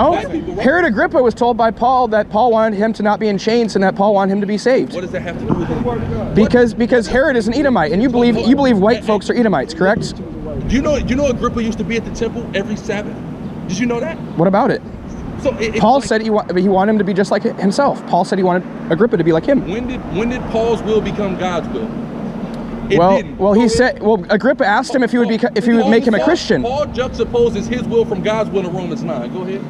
Oh, black people, right? Herod Agrippa was told by Paul that Paul wanted him to not be in chains and that Paul wanted him to be saved. What does that have to do with it? Because Herod is an Edomite, and you believe white folks are Edomites, correct? Do you know Agrippa used to be at the temple every Sabbath? Did you know that? What about it? So Paul said he wanted him to be just like himself. Paul said he wanted Agrippa to be like him. When did Paul's will become God's will? Agrippa asked him if he would make him a Christian. Paul juxtaposes his will from God's will in Romans 9. Go ahead.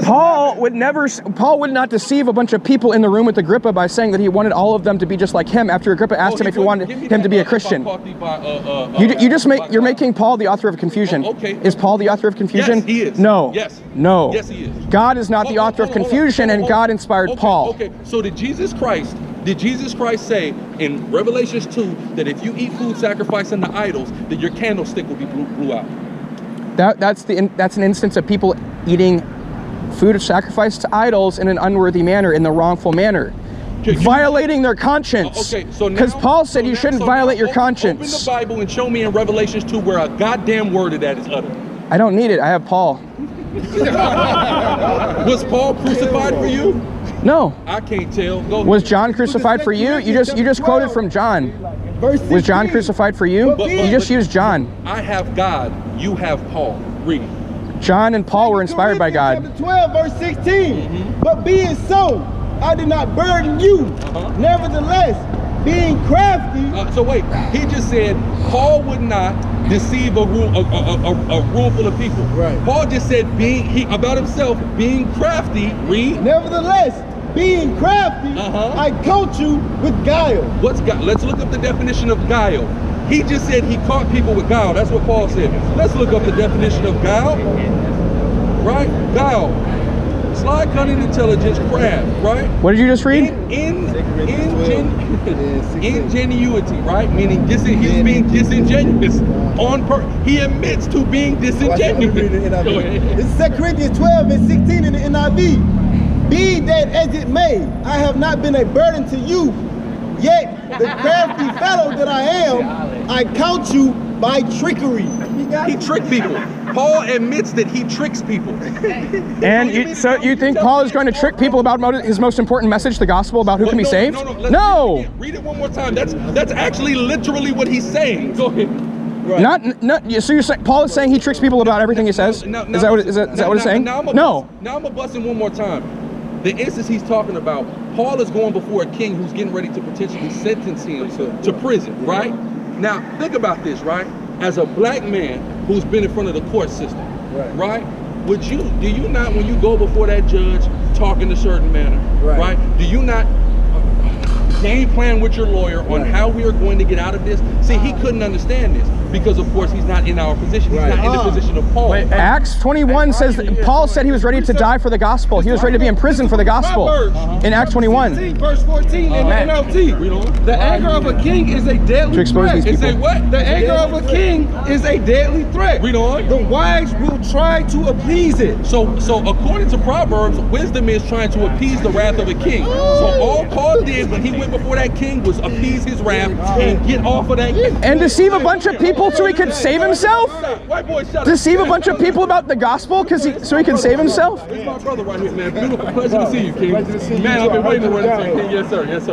Paul would not deceive a bunch of people in the room with Agrippa by saying that he wanted all of them to be just like him after Agrippa asked him if he wanted him to be a Christian. You're making Paul the author of confusion. Okay. Is Paul the author of confusion? Yes, he is. No. Yes. No. Yes, he is. God is not the author of confusion, and God inspired Paul. Okay. So did Jesus Christ say in Revelations 2 that if you eat food sacrificed unto idols, that your candlestick will be blew out? That's an instance of people eating food sacrificed to idols in an unworthy manner, in the wrongful manner, violating their conscience. Okay, so because Paul said you shouldn't violate your conscience. Open the Bible and show me in Revelations 2 where a goddamn word of that is uttered. I don't need it. I have Paul. Was Paul crucified for you? No. I can't tell. Go Was John crucified for you? You just quoted from John. Was John crucified for you? You just used John. I have God. You have Paul. Read. John and Paul were inspired by God. Chapter 12, verse 16. But being so, I did not burden you. Nevertheless, being crafty. So wait, he just said Paul would not deceive a room full of people. Right. Paul just said about himself being crafty. Read. Nevertheless, being crafty, I coach you with guile. What's guile? Let's look up the definition of guile. He just said he caught people with guile. That's what Paul said. Let's look up the definition of guile. Right? Guile. Sly, cunning, intelligence, craft. Right? What did you just read? Ingenuity. Right? Meaning he's being disingenuous. He admits to being disingenuous. Go ahead. This is 2 Corinthians 12 and 16 in the NIV. Be that as it may, I have not been a burden to you. Yet, the crafty fellow that I am, I count you by trickery. He tricked people. Paul admits that he tricks people. And so you think Paul is going to trick people about his most important message, the gospel, about who can be saved? No. Read it one more time. That's actually literally what he's saying. Go ahead. Right. So you're saying Paul is saying he tricks people about everything he says? Is that what it's saying? No. Now I'm gonna bust in one more time. The instance he's talking about, Paul is going before a king who's getting ready to potentially sentence him to prison, right? Now, think about this, right? As a black man who's been in front of the court system, right? Do you not, when you go before that judge, talk in a certain manner, right? Do you not game plan with your lawyer on how we are going to get out of this? See, he couldn't understand this because, of course, he's not in our position. He's not in the position of Paul. Acts 21 says that Paul said he was ready to die for the gospel. He was ready to be in prison for the gospel. In Acts 21. Verse 14 in the NLT. The anger of a king is a deadly threat. It say what? The anger of a king is a deadly threat. Read on. The wise will try to appease it. So according to Proverbs, wisdom is trying to appease the wrath of a king. So all Paul did when he went before that king was appease his wrath and get off of that king. And deceive a bunch of people so he could save himself? White boy, shut up. Deceive a bunch of people about the gospel so he could save himself? This is my brother right here, man. Beautiful. Pleasure to see you, King. Man, I've been waiting to run into you, King. Yes, sir. Yes, sir.